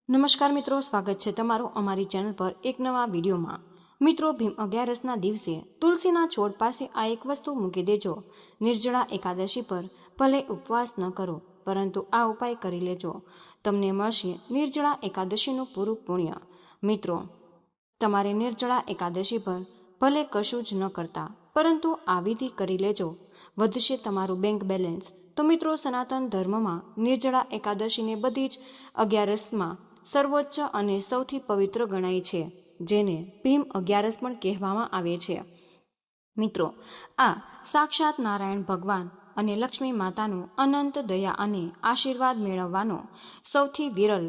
નમસ્કાર મિત્રો, સ્વાગત છે તમારું અમારી ચેનલ પર એક નવા વિડીયોમાં। મિત્રો, ભીમ અગિયારસના દિવસે તુલસીના છોડ પાસે આ એક વસ્તુ મૂકી દેજો। નિર્જળા એકાદશી પર ભલે ઉપવાસ ન કરો, પરંતુ આ ઉપાય કરી લેજો, તમને મળશે નિર્જળા એકાદશીનું પૂરું પુણ્ય। મિત્રો, તમારે નિર્જળા એકાદશી પર ભલે કશું જ ન કરતા, પરંતુ આ વિધિ કરી લેજો, વધશે તમારું બેંક બેલેન્સ। તો મિત્રો, સનાતન ધર્મમાં નિર્જળા એકાદશીને બધી જ અગિયારસમાં સર્વોચ્ચ અને સૌથી પવિત્ર ગણાય છે, જેને ભીમ અગિયારસ પણ કહેવામાં આવે છે। મિત્રો, આ સાક્ષાત નારાયણ ભગવાન અને લક્ષ્મી માતાનું અનંત દયા અને આશીર્વાદ મેળવવાનો સૌથી વિરલ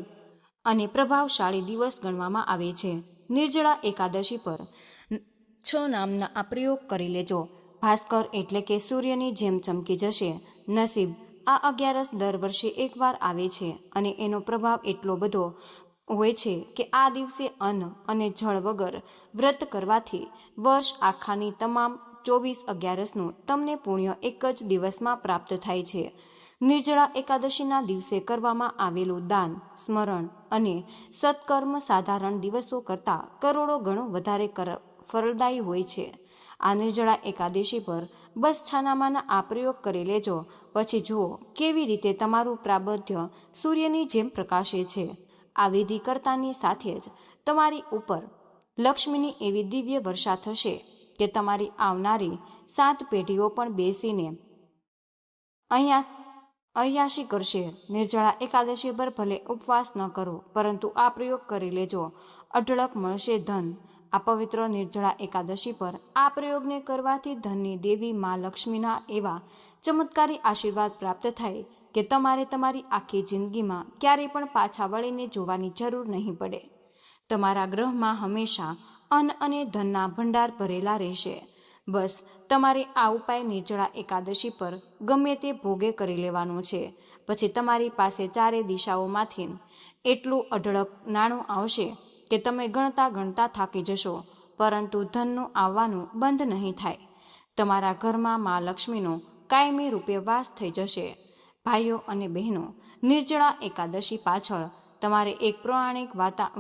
અને પ્રભાવશાળી દિવસ ગણવામાં આવે છે। નિર્જળા એકાદશી પર 6 નામના આ પ્રયોગ કરી લેજો। ભાસ્કર એટલે કે સૂર્યની જેમ ચમકી જશે નસીબ। આ અગિયારસ દર વર્ષે એકવાર આવે છે અને એનો પ્રભાવ એટલો બધો હોય છે કે આ દિવસે અન્ન અને જળ વગર વ્રત કરવાથી વર્ષ આખાની તમામ 24 અગિયારસનું તમને પુણ્ય એક જ દિવસમાં પ્રાપ્ત થાય છે। નિર્જળા એકાદશીના દિવસે કરવામાં આવેલું દાન, સ્મરણ અને સત્કર્મ સાધારણ દિવસો કરતાં કરોડો ગણું વધારે ફળદાયી હોય છે। આ નિર્જળા એકાદશી પર બસ છાનામાના આ પ્રયોગ કરી લેજો, પછી જુઓ કેવી રીતે તમારું પ્રાબધ્ય સૂર્યની જેમ પ્રકાશે છે। આ વિધિ કરતાની સાથે જ તમારી ઉપર લક્ષ્મીની એવી દિવ્ય વર્ષા થશે કે તમારી આવનારી 7 પેઢીઓ પણ બેસીને અયાશી કરશે। નિર્જળા એકાદશી પર ભલે ઉપવાસ ન કરો, પરંતુ આ પ્રયોગ કરી લેજો, અઢળક મળશે ધન। આ પવિત્ર નિર્જળા એકાદશી પર આ પ્રયોગને કરવાથી ધનની દેવી મા લક્ષ્મીના એવા ચમત્કારી આશીર્વાદ પ્રાપ્ત થાય કે તમારે તમારી આખી જિંદગીમાં ક્યારેય પણ પાછા વળીને જોવાની જરૂર નહીં પડે। તમારા ગ્રહમાં હંમેશા અન્ન અને ધનના ભંડાર ભરેલા રહેશે। બસ તમારે આ ઉપાય નિર્જળા એકાદશી પર ગમે તે ભોગે કરી લેવાનો છે, પછી તમારી પાસે ચારે દિશાઓમાંથી એટલું અઢળક નાણું આવશે કે તમે ગણતા ગણતા થાકી જશો, પરંતુ ધનનું આવવાનું બંધ નહીં થાય। તમારા ઘરમાં મા લક્ષ્મીનો કાયમી રૂપે વાસ થઈ જશે। ભાઈઓ અને બહેનો, નિર્જળા એકાદશી પાછળ તમારે એક પૌરાણિક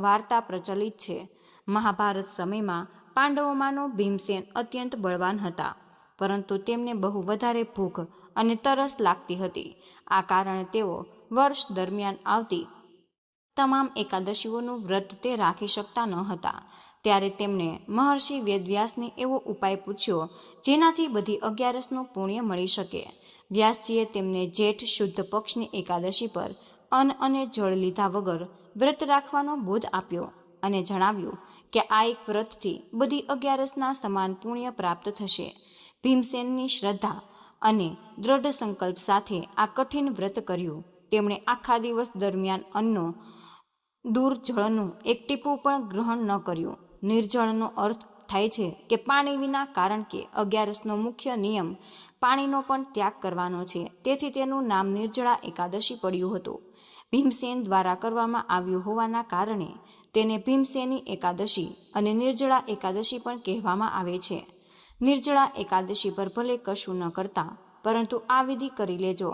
વાર્તા પ્રચલિત છે। મહાભારત સમયમાં પાંડવોમાંનો ભીમસેન અત્યંત બળવાન હતા, પરંતુ તેમને બહુ વધારે ભૂખ અને તરસ લાગતી હતી। આ કારણે તેઓ વર્ષ દરમિયાન આવતી તમામ એકાદશીઓનું વ્રત તે રાખી શકતા ન હતા। ત્યારે તેમણે મહર્ષિ વેદવ્યાસને એવો ઉપાય પૂછ્યો જેનાથી બધી અગિયારસનું પુણ્ય મળી શકે। વ્યાસજીએ તેમને જેઠ શુદ્ધ પક્ષની એકાદશી પર અન્ન અને જળ લીધા વગર વ્રત રાખવાનો બોધ આપ્યો અને જણાવ્યું કે આ એક વ્રતથી બધી અગિયારસના સમાન પુણ્ય પ્રાપ્ત થશે। ભીમસેનની શ્રદ્ધા અને દ્રઢ સંકલ્પ સાથે આ કઠિન વ્રત કર્યું। તેમણે આખા દિવસ દરમિયાન અન્નનો દૂર જળનું એક ટીપું પણ ગ્રહણ ન કર્યું। નિર્જળનો અર્થ થાય છે કે પાણી વિના, કારણ કે અગિયારસનો મુખ્ય નિયમ પાણીનો પણ ત્યાગ કરવાનો છે, તેથી તેનું નામ નિર્જળા એકાદશી પડ્યું હતું। ભીમસેન દ્વારા કરવામાં આવ્યું હોવાના કારણે તેને ભીમસેની એકાદશી અને નિર્જળા એકાદશી પણ કહેવામાં આવે છે। નિર્જળા એકાદશી પર ભલે કશું ન કરતા, પરંતુ આ વિધિ કરી લેજો।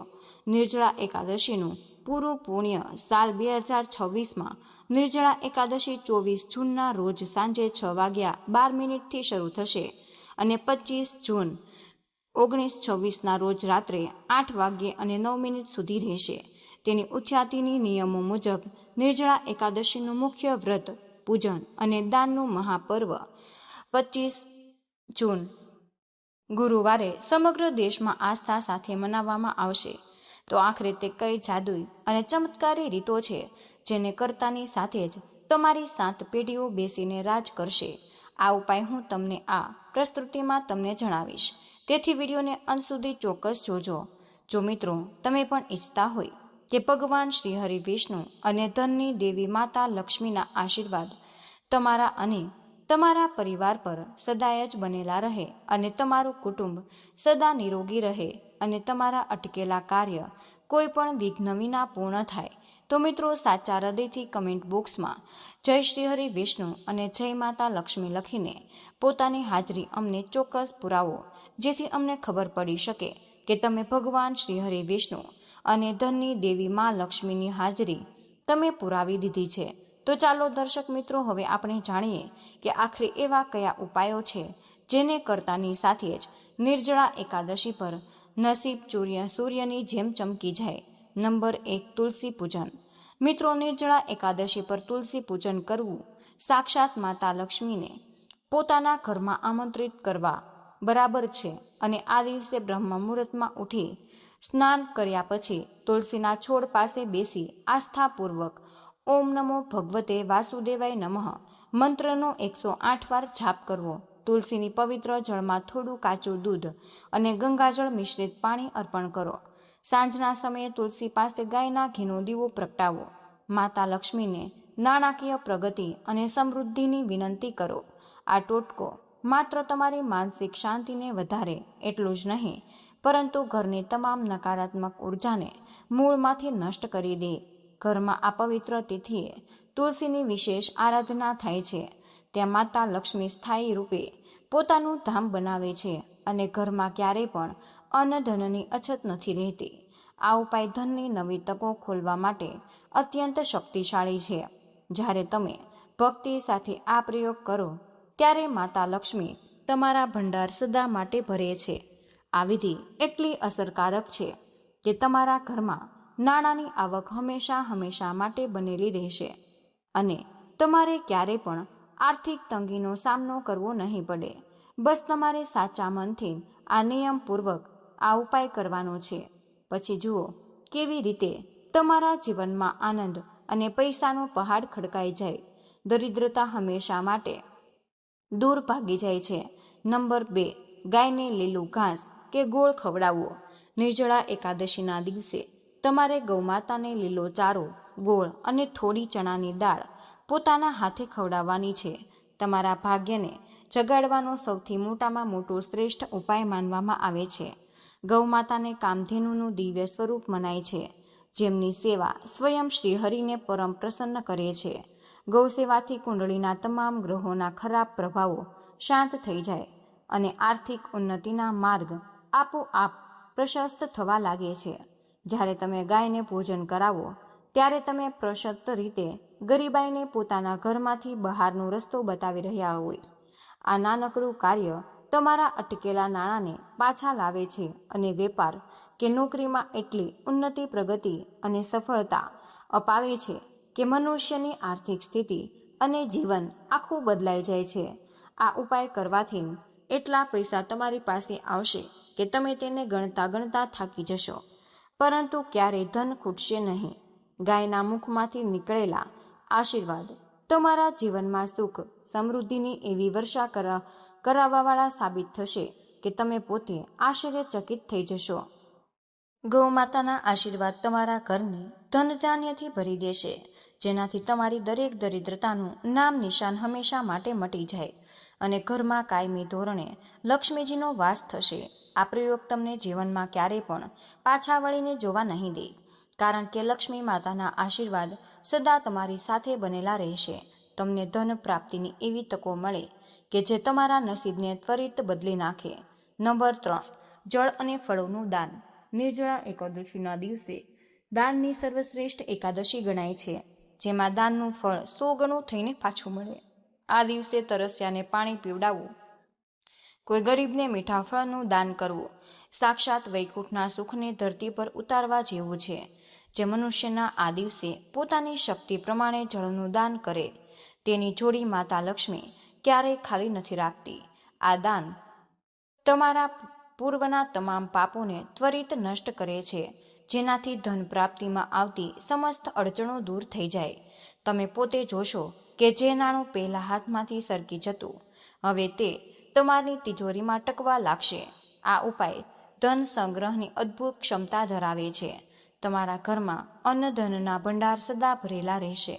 નિર્જળા એકાદશીનું પૂરું પુણ્ય સાલ 2026માં નિર્જળા એકાદશી 24 જૂનના રોજ સાંજે 6:12 શરૂ થશે અને 25 જૂન 1926ના રોજ રાત્રે 8:09 સુધી રહેશે। તેની ઉખ્યાતિની નિયમો મુજબ નિર્જળા એકાદશીનું મુખ્ય વ્રત, પૂજન અને દાનનું મહાપર્વ 25 જૂન ગુરુવારે સમગ્ર દેશમાં આસ્થા સાથે મનાવવામાં આવશે। તો આખરે તે કઈ જાદુઈ અને ચમત્કારી રીતો છે જેને કરતાની સાથે જ તમારી 7 પેઢીઓ બેસીને રાજ કરશે। આ ઉપાય હું તમને આ પ્રસ્તુતિમાં તમને જણાવીશ, તેથી વિડીયોને અંત સુધી ચોક્કસ જોજો। જો મિત્રો, તમે પણ ઈચ્છતા હોય કે ભગવાન શ્રી હરિ વિષ્ણુ અને ધનની દેવી માતા લક્ષ્મીના આશીર્વાદ તમારા અને તમારા પરિવાર પર સદાય જ બનેલા રહે અને તમારું કુટુંબ સદા નિરોગી રહે અને તમારા અટકેલા કાર્ય કોઈ પણ વિઘ્ન વિના પૂર્ણ થાય, તો મિત્રો સાચા હૃદયથી કમેન્ટ બોક્સમાં જય શ્રી હરિ વિષ્ણુ અને જય માતા લક્ષ્મી લખીને પોતાની હાજરી અમને ચોક્કસ પુરાવો, જેથી અમને ખબર પડી શકે કે તમે ભગવાન શ્રી હરિ વિષ્ણુ અને ધનની દેવી મા લક્ષ્મીની હાજરી તમે પુરાવી દીધી છે. તો ચાલો દર્શક મિત્રો, હવે આપણે જાણીએ કે આખરે એવા કયા ઉપાયો છે જેને કરતાની સાથે જ નિર્જળા એકાદશી પર નસીબ સૂર્યની જેમ ચમકી જાય. નંબર 1, તુલસી પૂજન. મિત્રો, નિર્જળા એકાદશી પર તુલસી પૂજન કરવું સાક્ષાત માતા લક્ષ્મીને પોતાના ઘરમાં આમંત્રિત કરવા બરાબર છે. અને આ દિવસે બ્રહ્મ મુહૂર્તમાં ઉઠી સ્નાન કર્યા પછી તુલસીના છોડ પાસે બેસી આસ્થાપૂર્વક ઓમ નમો ભગવતે વાસુદેવાય નમઃ મંત્રનો 108 વાર જાપ કરવો. તુલસીની પવિત્ર જળમાં થોડું કાચું દૂધ અને ગંગાજળ મિશ્રિત પાણી અર્પણ કરો. સાંજના સમયે તુલસી પાસે ગાયના ઘીનો દીવો પ્રગટાવો. માતા લક્ષ્મીને નાણાકીય પ્રગતિ અને સમૃદ્ધિની વિનંતી કરો. આ ટોટકો માત્ર તમારી માનસિક શાંતિને વધારે એટલું જ નહીં, પરંતુ ઘરની તમામ નકારાત્મક ઉર્જાને મૂળમાંથી નષ્ટ કરી દે. ઘરમાં આ પવિત્ર તિથિએ તુલસીની વિશેષ આરાધના થાય છે. ત્યાં માતા લક્ષ્મી સ્થાયી રૂપે પોતાનું ધામ બનાવે છે અને ઘરમાં ક્યારેય પણ અન્ન ધનની અછત નથી રહેતી. આ ઉપાય ધનની નવી તકો ખોલવા માટે અત્યંત શક્તિશાળી છે. જ્યારે તમે ભક્તિ સાથે આ પ્રયોગ કરો ત્યારે માતા લક્ષ્મી તમારા ભંડાર સદા માટે ભરે છે. આ વિધિ એટલી અસરકારક છે કે તમારા ઘરમાં નાણાંની આવક હંમેશા માટે બનેલી રહેશે અને તમારે ક્યારેય પણ આર્થિક તંગીનો સામનો કરવો નહીં પડે. બસ તમારે સાચા મનથી આ નિયમપૂર્વક આ ઉપાય કરવાનો છે. પછી જુઓ કેવી રીતે તમારા જીવનમાં આનંદ અને પૈસાનો પહાડ ખડકાઈ જાય. દરિદ્રતા હંમેશા માટે દૂર ભાગી જાય છે. નંબર 2, ગાયને લીલું ઘાસ કે ગોળ ખવડાવવો. નિર્જળા એકાદશીના દિવસે તમારે ગૌમાતાને લીલો ચારો, ગોળ અને થોડી ચણાની દાળ પોતાના હાથે ખવડાવવાની છે. તમારા ભાગ્યને જગાડવાનો સૌથી મોટામાં મોટો શ્રેષ્ઠ ઉપાય માનવામાં આવે છે. ગૌમાતાને કામધેનુનું દિવ્ય સ્વરૂપ મનાય છે, જેમની સેવા સ્વયં શ્રીહરિને પરમ પ્રસન્ન કરે છે. ગૌ સેવાથી કુંડળીના તમામ ગ્રહોના ખરાબ પ્રભાવો શાંત થઈ જાય અને આર્થિક ઉન્નતિના માર્ગ આપોઆપ પ્રશસ્ત થવા લાગે છે. જ્યારે તમે ગાયને ભોજન કરાવો ત્યારે તમે પ્રશસ્ત રીતે ગરીબાઈને પોતાના ઘરમાંથી બહારનો રસ્તો બતાવી રહ્યા હોય. આ નાનકડું કાર્ય તમારા અટકેલા નાણાંને પાછા લાવે છે અને વેપાર કે નોકરીમાં એટલી ઉન્નતિ, પ્રગતિ અને સફળતા અપાવે છે કે મનુષ્યની આર્થિક સ્થિતિ અને જીવન આખું બદલાઈ જાય છે. આ ઉપાય કરવાથી એટલા પૈસા તમારી પાસે આવશે કે તમે તેને ગણતા થાકી જશો, પરંતુ ક્યારેય ધન ખૂટશે નહીં. ગાયના મુખમાંથી નીકળેલા આશીર્વાદ તમારા જીવનમાં સુખ સમૃદ્ધિની એવી વર્ષા કરાવવાવાળા સાબિત થશે કે તમે પોતે આશ્ચર્યચકિત થઈ જશો. ગૌ માતાના આશીર્વાદ તમારા ઘરને ધન ધાન્યથી ભરી દેશે, જેનાથી તમારી દરેક દરિદ્રતાનું નામ નિશાન હંમેશા માટે મટી જાય અને ઘરમાં કાયમી ધોરણે લક્ષ્મીજીનો વાસ થશે. આ પ્રયોગ તમને જીવનમાં ક્યારેય પણ પાછા વળીને જોવા નહીં દે, કારણ કે લક્ષ્મી માતાના આશીર્વાદ સદા તમારી સાથે બનેલા રહેશે. તમને ધન પ્રાપ્તિની એવી તકો મળે કે જે તમારા નસીબને ત્વરિત બદલી નાખે. નંબર 3, જળ અને ફળોનું દાન. નિર્જળા એકાદશીના દિવસે દાનની સર્વશ્રેષ્ઠ એકાદશી ગણાય છે, જેમાં દાનનું ફળ 100 ગણું થઈને પાછું મળે. આ દિવસે તરસ્યાને પાણી પીવડાવવું, કોઈ ગરીબને મીઠા ફળનું દાન કરવું સાક્ષાત વૈકુંઠના સુખને ધરતી પર ઉતારવા જેવું છે. જે મનુષ્યના આ દિવસે પોતાની શક્તિ પ્રમાણે જળનું દાન કરે તેની જોડી માતા લક્ષ્મી ક્યારેય ખાલી નથી રાખતી. આ દાન તમારા પૂર્વના તમામ પાપોને ત્વરિત નષ્ટ કરે છે, જેનાથી ધન પ્રાપ્તિમાં આવતી સમસ્ત અડચણો દૂર થઈ જાય. તમે પોતે જોશો કે જે નાણું પહેલા હાથમાંથી સરકી જતું, હવે તે તમારી તિજોરીમાં ટકવા લાગશે. આ ઉપાય ધન સંગ્રહની અદ્ભુત ક્ષમતા ધરાવે છે. તમારા ઘરમાં અન્નધનના ભંડાર સદા ભરેલા રહેશે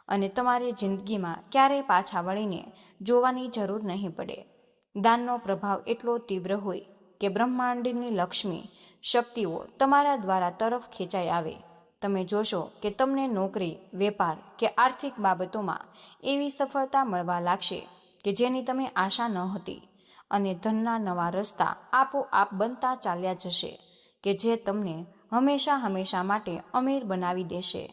અને તમારી જિંદગીમાં ક્યારેય પાછા વળીને જોવાની જરૂર નહીં પડે. દાનનો પ્રભાવ એટલો તીવ્ર હોય કે બ્રહ્માંડની લક્ષ્મી શક્તિઓ તમારા દ્વારા તરફ ખેંચાઈ આવે. તમે જોશો કે તમને નોકરી, વેપાર કે આર્થિક બાબતોમાં એવી સફળતા મળવા લાગશે કે જેની તમે આશા ન હતી, અને ધનના નવા રસ્તા આપોઆપ બનતા ચાલ્યા જશે કે જે તમને હંમેશા માટે અમીર બનાવી દેશે.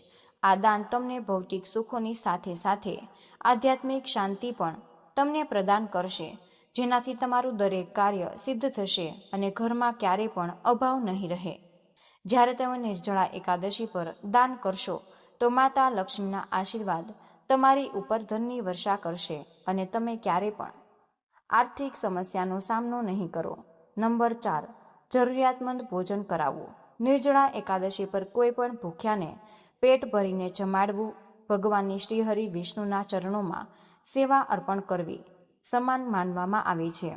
આ દાન તમને ભૌતિક સુખોની સાથે સાથે આધ્યાત્મિક શાંતિ પણ તમને પ્રદાન કરશે, જેનાથી તમારું દરેક કાર્ય સિદ્ધ થશે અને ઘરમાં ક્યારેય પણ અભાવ નહીં રહે. જ્યારે તમે નિર્જળા એકાદશી પર દાન કરશો તો માતા લક્ષ્મીના આશીર્વાદ તમારી ઉપર ધનની વર્ષા કરશે અને તમે ક્યારેય પણ આર્થિક સમસ્યાનો સામનો નહીં કરો. નંબર 4, જરૂરિયાતમંદ ભોજન કરાવવું. નિર્જળા એકાદશી પર કોઈ પણ ભૂખ્યાને પેટ ભરીને જમાડવું, ભગવાનની શ્રીહરિ વિષ્ણુના ચરણોમાં સેવા અર્પણ કરવી સમાન માનવામાં આવે છે.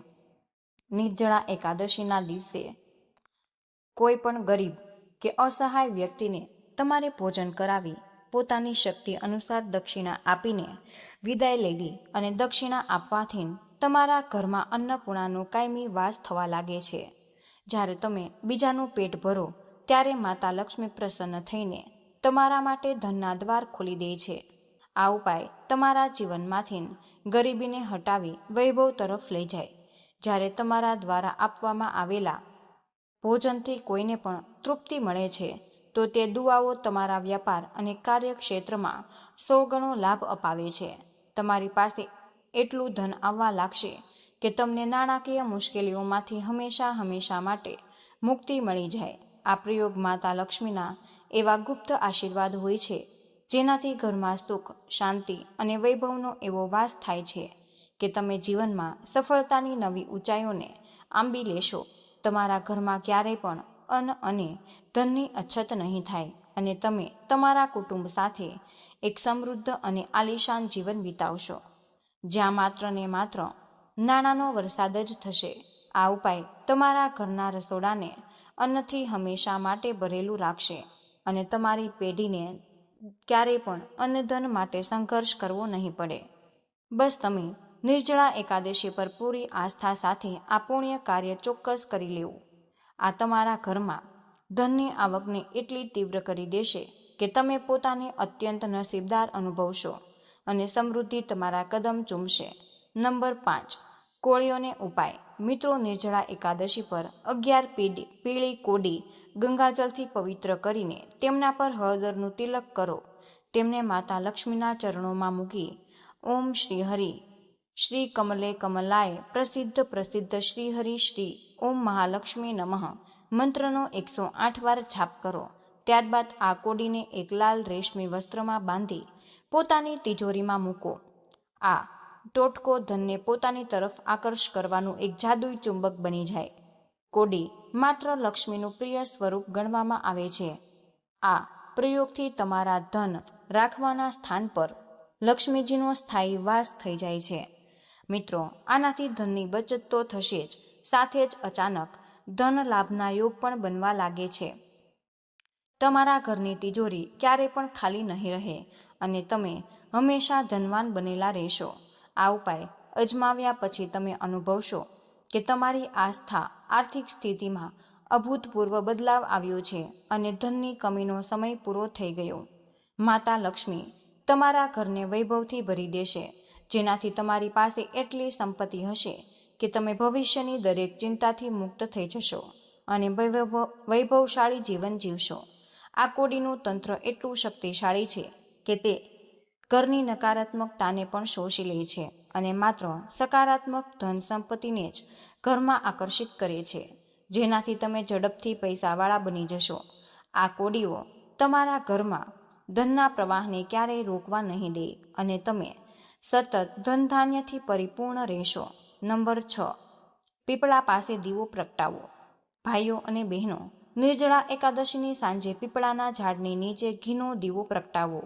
નિર્જળા એકાદશીના દિવસે કોઈ પણ ગરીબ કે અસહાય વ્યક્તિને તમારે ભોજન કરાવી પોતાની શક્તિ અનુસાર દક્ષિણા આપીને વિદાય લેવી અને દક્ષિણા આપવાથી તમારા ઘરમાં અન્નપૂર્ણાનો કાયમી વાસ થવા લાગે છે. જ્યારે તમે બીજાનું પેટ ભરો ત્યારે માતા લક્ષ્મી પ્રસન્ન થઈને તમારા માટે ધનના દ્વાર ખોલી દે છે. આ ઉપાય તમારા જીવનમાંથી ગરીબીને હટાવી વૈભવ તરફ લઈ જાય. જ્યારે તમારા દ્વારા આપવામાં આવેલા ભોજનથી કોઈને પણ તૃપ્તિ મળે છે તો તે દુઆઓ તમારા વ્યાપાર અને કાર્યક્ષેત્રમાં 100 ગણો લાભ અપાવે છે. તમારી પાસે એટલું ધન આવવા લાગશે કે તમને નાણાકીય મુશ્કેલીઓમાંથી હંમેશા માટે મુક્તિ મળી જાય. આ પ્રયોગ માતા લક્ષ્મીના એવા ગુપ્ત આશીર્વાદ હોય છે જેનાથી ઘરમાં સુખ, શાંતિ અને વૈભવનો એવો વાસ થાય છે કે તમે જીવનમાં સફળતાની નવી ઊંચાઈઓને આંબી લેશો. તમારા ઘરમાં ક્યારેય પણ અન્ન અને ધનની અછત નહીં થાય અને તમે તમારા કુટુંબ સાથે એક સમૃદ્ધ અને આલીશાન જીવન વિતાવશો, જ્યાં માત્ર ને માત્ર નાણાંનો વરસાદ જ થશે. આ ઉપાય તમારા ઘરના રસોડાને અન્નથી હંમેશા માટે ભરેલું રાખશે અને તમારી પેઢીને ક્યારેય પણ અન્નધન માટે સંઘર્ષ કરવો નહીં પડે. બસ તમે નિર્જળા એકાદશી પર પૂરી આસ્થા સાથે આ પુણ્ય કાર્ય ચોક્કસ કરી લેવું. આ તમારા ઘરમાં ધનની આવકને એટલી તીવ્ર કરી દેશે કે તમે પોતાને અત્યંત નસીબદાર અનુભવશો અને સમૃદ્ધિ તમારા કદમ ચૂમશે. નંબર 5, કોળીઓને ઉપાય. મિત્રો, નિર્જળા એકાદશી પર 11 પીળી કોડી ગંગાજળથી પવિત્ર કરીને તેમના પર હળદરનું તિલક કરો. તેમને માતા લક્ષ્મીના ચરણોમાં મૂકી ઓમ શ્રી હરિ શ્રી કમલે કમલાય પ્રસિદ્ધ શ્રી હરિ શ્રી ઓમ મહાલક્ષ્મી નમઃ મંત્રનો 108 વાર જાપ કરો. ત્યારબાદ આ કોડીને એક લાલ રેશમી વસ્ત્રમાં બાંધી પોતાની તિજોરીમાં મૂકો. આ ટોટકો ધનને પોતાની તરફ આકર્ષ કરવાનું એક જાદુઈ ચુંબક બની જાય. કોડી માત્ર લક્ષ્મીનું પ્રિય સ્વરૂપ ગણવામાં આવે છે. આ પ્રયોગથી તમારા ધન રાખવાના સ્થાન પર લક્ષ્મીજીનો સ્થાયી વાસ થઈ જાય છે. મિત્રો, આનાથી ધનની બચત તો થશે જ, સાથે જ અચાનક ધન લાભના યોગ પણ બનવા લાગે છે. તમારા ઘરની તિજોરી ક્યારેય પણ ખાલી નહીં રહે અને તમે હંમેશા ધનવાન બનેલા રહેશો. આ ઉપાય અજમાવ્યા પછી તમે અનુભવશો કે તમારી આર્થિક સ્થિતિમાં અભૂતપૂર્વ બદલાવ આવ્યો છે અને ધનની કમીનો સમય પૂરો થઈ ગયો. માતા લક્ષ્મી તમારા ઘરને વૈભવથી ભરી દેશે, જેનાથી તમારી પાસે એટલી સંપત્તિ હશે કે તમે ભવિષ્યની દરેક ચિંતાથી મુક્ત થઈ જશો અને વૈભવશાળી જીવન જીવશો. આ કોડીનું તંત્ર એટલું શક્તિશાળી છે કે તે ઘરની નકારાત્મકતાને પણ શોષી લે છે અને માત્ર સકારાત્મક ધન સંપત્તિને જ ઘરમાં આકર્ષિત કરે છે, જેનાથી તમે ઝડપથી પૈસાવાળા બની જશો. આ કોડીઓ તમારા ઘરમાં ધનના પ્રવાહને ક્યારેય રોકવા નહીં દે અને તમે સતત ધનધાન્યથી પરિપૂર્ણ રહેશો. નંબર 6, પીપળા પાસે દીવો પ્રગટાવો. ભાઈઓ અને બહેનો, નિર્જળા એકાદશીની સાંજે પીપળાના ઝાડની નીચે ઘીનો દીવો પ્રગટાવો.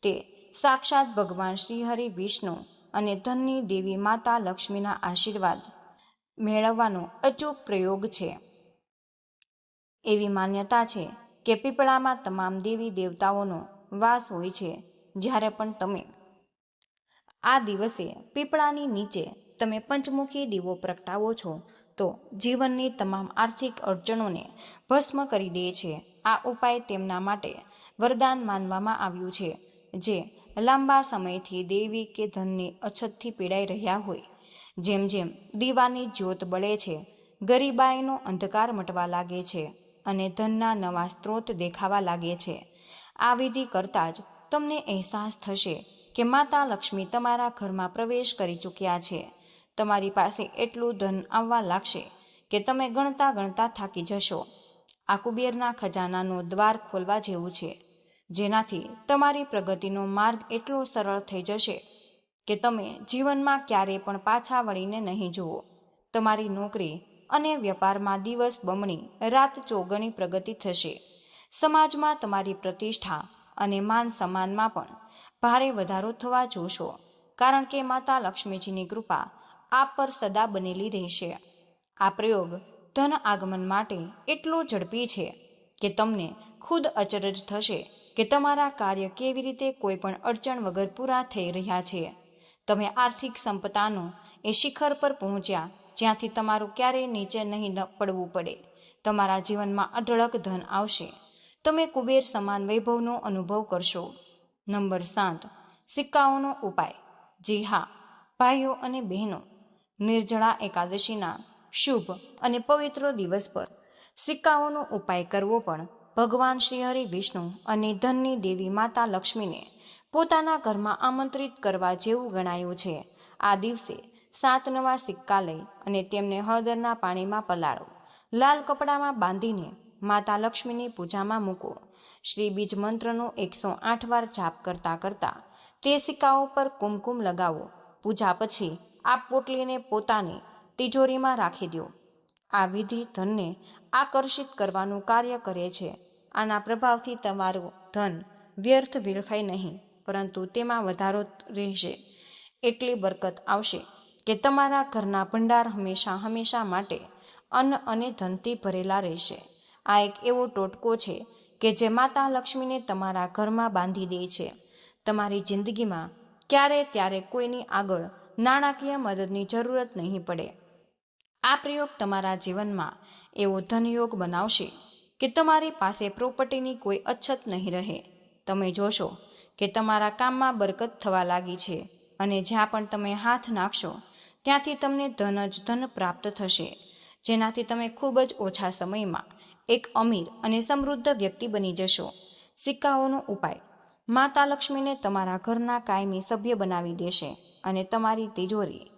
તે સાક્ષાત ભગવાન શ્રીહરિ વિષ્ણુ અને ધનની દેવી માતા લક્ષ્મીના આશીર્વાદ મેળવવાનો અચૂક પ્રયોગ છે. એવી માન્યતા છે કે પીપળામાં તમામ દેવી દેવતાઓનો વાસ હોય છે. જ્યારે પણ તમે આ દિવસે પીપળાની નીચે તમે પંચમુખી દીવો પ્રગટાવો છો તો જીવનની તમામ આર્થિક અડચણોને ભસ્મ કરી દે છે. આ ઉપાય તેમના માટે વરદાન માનવામાં આવ્યું છે જે લાંબા સમયથી દેવી કે ધનની અછતથી પીડાઈ રહ્યા હોય. જેમ જેમ દીવાની જ્યોત બળે છે, ગરીબાઈનો અંધકાર મટવા લાગે છે અને ધનના નવા સ્ત્રોત દેખાવા લાગે છે. આ વિધિ કરતાં જ તમને અહેસાસ થશે કે માતા લક્ષ્મી તમારા ઘરમાં પ્રવેશ કરી ચૂક્યા છે. તમારી પાસે એટલું ધન આવવા લાગશે કે તમે ગણતા ગણતા થાકી જશો. આ કુબેરના ખજાનાનો દ્વાર ખોલવા જેવું છે, જેનાથી તમારી પ્રગતિનો માર્ગ એટલો સરળ થઈ જશે કે તમે જીવનમાં ક્યારેય પણ પાછા વળીને નહીં જુઓ. તમારી નોકરી અને વેપારમાં દિવસ બમણી રાત ચોગણી પ્રગતિ થશે. સમાજમાં તમારી પ્રતિષ્ઠા અને માન સન્માનમાં પણ ભારે વધારો થવા જોશો, કારણ કે માતા લક્ષ્મીજીની કૃપા આપ પર સદા બનેલી રહેશે. આ પ્રયોગ ધન આગમન માટે એટલો ઝડપી છે કે તમને ખુદ અચરજ થશે કે તમારા કાર્ય કેવી રીતે કોઈ પણ અડચણ વગર પૂરા થઈ રહ્યા છે. તમે આર્થિક સંપદાનો એ શિખર પર પહોંચ્યા જ્યાંથી તમારું ક્યારેય નીચે નહીં પડવું પડે. તમારા જીવનમાં અઢળક ધન આવશે. તમે કુબેર સમાન વૈભવનો અનુભવ કરશો. નંબર 7, સિક્કાઓનો ઉપાય. જી હા ભાઈઓ અને બહેનો, નિર્જળા એકાદશીના શુભ અને પવિત્ર દિવસ પર સિક્કાઓનો ઉપાય કરવો પણ ભગવાન શ્રી હરિ વિષ્ણુ અને ધનની દેવી માતા લક્ષ્મીને પોતાના ઘરમાં આમંત્રિત કરવા જેવું ગણાયું છે. આ દિવસે 7 નવા સિક્કા લઈ અને તેમને હળદરના પાણીમાં પલાળો. લાલ કપડામાં બાંધીને માતા લક્ષ્મીની પૂજામાં મૂકો. શ્રી બીજ મંત્રનો 108 વાર જાપ કરતા કરતા તે સિક્કાઓ પર કુમકુમ લગાવો. પૂજા પછી આ પોટલીને પોતાની તિજોરીમાં રાખી દો. આ વિધિ ધનને આકર્ષિત કરવાનું કાર્ય કરે છે. આના પ્રભાવથી તમારું ધન વ્યર્થ વેડફાય નહીં, પરંતુ તેમાં વધારો રહેશે. એટલી બરકત આવશે કે તમારા ઘરના ભંડાર હંમેશા માટે અન્ન અને ધનથી ભરેલા રહેશે. આ એક એવો ટોટકો છે કે જે માતા લક્ષ્મીને તમારા ઘરમાં બાંધી દે છે. તમારી જિંદગીમાં ત્યારે કોઈની આગળ નાણાકીય મદદની જરૂરત નહીં પડે. આ પ્રયોગ તમારા જીવનમાં એવો ધનયોગ બનાવશે કે તમારી પાસે પ્રોપર્ટીની કોઈ અછત નહીં રહે. તમે જોશો કે તમારા કામમાં બરકત થવા લાગી છે અને જ્યાં પણ તમે હાથ નાખશો ત્યાંથી તમને ધન જ ધન પ્રાપ્ત થશે, જેનાથી તમે ખૂબ જ ઓછા સમયમાં એક અમીર અને સમૃદ્ધ વ્યક્તિ બની જશો. સિક્કાઓનો ઉપાય. માતા લક્ષ્મીને તમારા ઘરના કાયમી સભ્ય બનાવી દેશે અને તમારી તિજોરી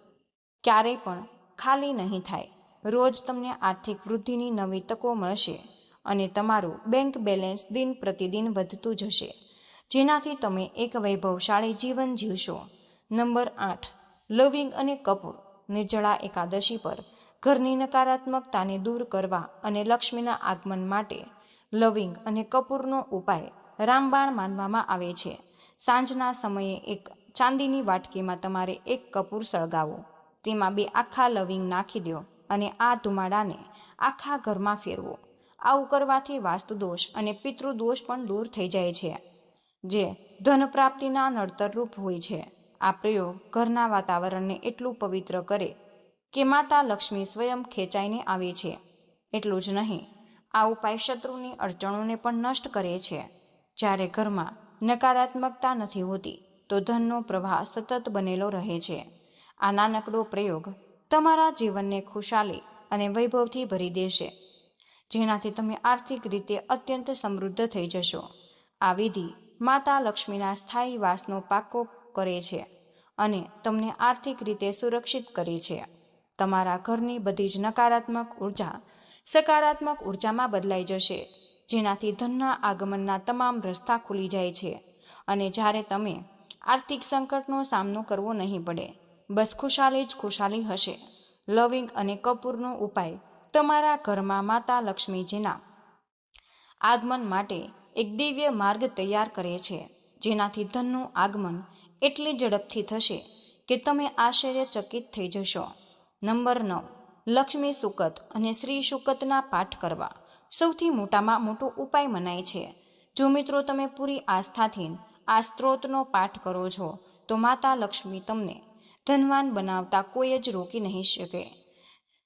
ક્યારેય પણ ખાલી નહીં થાય. રોજ તમને આર્થિક વૃદ્ધિની નવી તકો મળશે અને તમારું બેંક બેલેન્સ દિન પ્રતિદિન વધતું જશે, જેનાથી તમે એક વૈભવશાળી જીવન જીવશો. નંબર 8, લવિંગ અને કપૂર. નિર્જળા એકાદશી પર ઘરની નકારાત્મકતાને દૂર કરવા અને લક્ષ્મીના આગમન માટે લવિંગ અને કપૂરનો ઉપાય રામબાણ માનવામાં આવે છે. સાંજના સમયે એક ચાંદીની વાટકીમાં તમારે એક કપૂર સળગાવો. તેમાં 2 આખા લવિંગ નાખી દો અને આ ધુમાડાને આખા ઘરમાં ફેરવો. આવું કરવાથી વાસ્તુદોષ અને પિતૃદોષ પણ દૂર થઈ જાય છે, જે ધન પ્રાપ્તિના નડતરરૂપ હોય છે. આ પ્રયોગ ઘરના વાતાવરણને એટલું પવિત્ર કરે કે માતા લક્ષ્મી સ્વયં ખેંચાઈને આવે છે. એટલું જ નહીં, આ ઉપાય શત્રુની અડચણોને પણ નષ્ટ કરે છે. જ્યારે ઘરમાં નકારાત્મકતા નથી હોતી તો ધનનો પ્રવાહ સતત બનેલો રહે છે. આ નાનકડો પ્રયોગ તમારા જીવનને ખુશાલી અને વૈભવથી ભરી દેશે, જેનાથી તમે આર્થિક રીતે અત્યંત સમૃદ્ધ થઈ જશો. આ વિધિ માતા લક્ષ્મીના સ્થાયી વાસનો પાકો કરે છે અને તમને આર્થિક રીતે સુરક્ષિત કરે છે. તમારા ઘરની બધી જ નકારાત્મક ઉર્જા સકારાત્મક ઉર્જામાં બદલાઈ જશે, જેનાથી ધનના આગમનના તમામ રસ્તા ખુલી જાય છે અને જ્યારે તમે આર્થિક સંકટનો સામનો કરવો નહીં પડે. બસ ખુશાલી જ ખુશાલી હશે. લવિંગ અને કપૂરનો ઉપાય તમારા ઘરમાં માતા લક્ષ્મીજીના આગમન માટે એક દિવ્ય માર્ગ તૈયાર કરે છે, જેનાથી ધનનું આગમન એટલી ઝડપથી થશે કે તમે આશ્ચર્યચકિત થઈ જશો. નંબર 9, લક્ષ્મી સુકત અને શ્રી સુકતના પાઠ કરવા સૌથી મોટામાં મોટો ઉપાય મનાય છે. જો મિત્રો તમે પૂરી આસ્થાથી આ સ્ત્રોતનો પાઠ કરો છો તો માતા લક્ષ્મી તમને ધનવાન બનાવતા કોઈ જ રોકી નહીં શકે.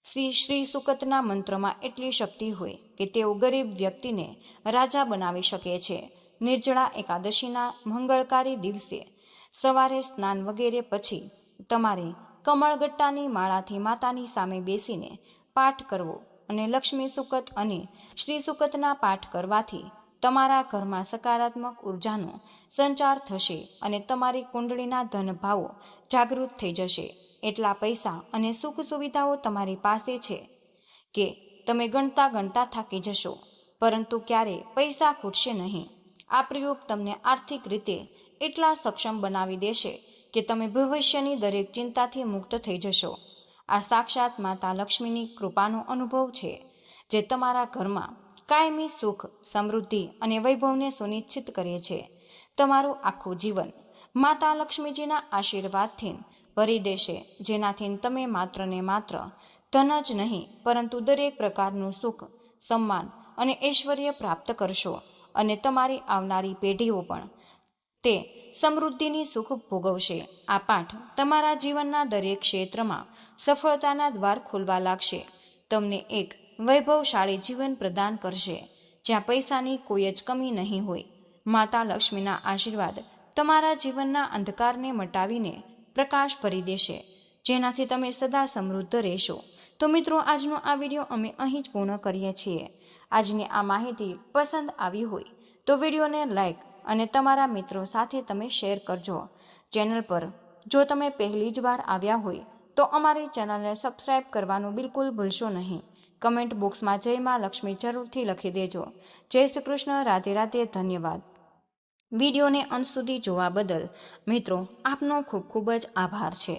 શ્રી સુકતના મંત્રમાં એટલી શક્તિ હોય કે તેઓ ગરીબ વ્યક્તિને રાજા બનાવી શકે છે. નિર્જળા એકાદશીના મંગળકારી દિવસે સવારે સ્નાન વગેરે પછી તમારે કમળગટ્ટાની માળાથી માતાની સામે બેસીને પાઠ કરવો અને લક્ષ્મી સુકત અને શ્રી સુકતના પાઠ કરવાથી તમારા ઘરમાં સકારાત્મક ઉર્જાનો સંચાર થશે અને તમારી કુંડળીના ધન ભાવો જાગૃત થઈ જશે. એટલા પૈસા અને સુખ સુવિધાઓ તમારી પાસે છે કે તમે ગણતા ગણતા થાકી જશો, પરંતુ ક્યારેય પૈસા ખૂટશે નહીં. આ પ્રયોગ તમને આર્થિક રીતે એટલા સક્ષમ બનાવી દેશે કે તમે ભવિષ્યની દરેક ચિંતાથી મુક્ત થઈ જશો. આ સાક્ષાત માતા લક્ષ્મીની કૃપાનો અનુભવ છે, જે તમારા ઘરમાં કાયમી સુખ, સમૃદ્ધિ અને વૈભવને સુનિશ્ચિત કરે છે. તમારું આખું જીવન માતા લક્ષ્મીજીના આશીર્વાદથી ભરી દેશે, જેનાથી તમે માત્ર ને માત્ર ધન જ નહીં, પરંતુ દરેક પ્રકારનું સુખ, સન્માન અને ઐશ્વર્ય પ્રાપ્ત કરશો. અને તમારી આવનારી પેઢીઓ પણ તે સમૃદ્ધિની સુખ ભોગવશે. આ પાઠ તમારા જીવનના દરેક ક્ષેત્રમાં સફળતાના દ્વાર ખોલવા લાગશે. તમને એક વૈભવશાળી જીવન પ્રદાન કરશે, જ્યાં પૈસાની કોઈ જ કમી નહીં હોય. માતા લક્ષ્મીના આશીર્વાદ તમારા જીવનના અંધકારને મટાવીને પ્રકાશ ભરી દેશે, જેનાથી તમે સદા સમૃદ્ધ રહેશો. તો મિત્રો, આજનો આ વિડીયો અમે અહીં જ પૂર્ણ કરીએ છીએ. આજની આ માહિતી પસંદ આવી હોય તો વિડીયોને લાઈક અને તમારા મિત્રો સાથે તમે શેર કરજો. ચેનલ પર જો તમે પહેલી જ વાર આવ્યા હોય તો અમારી ચેનલને સબસ્ક્રાઈબ કરવાનું બિલકુલ ભૂલશો નહીં. કમેન્ટ બોક્સમાં જય માં લક્ષ્મી જરૂરથી લખી દેજો. જય શ્રી કૃષ્ણ. રાધે રાધે. ધન્યવાદ. વિડીયોને અંત સુધી જોવા બદલ મિત્રો આપનો ખૂબ ખૂબ જ આભાર છે.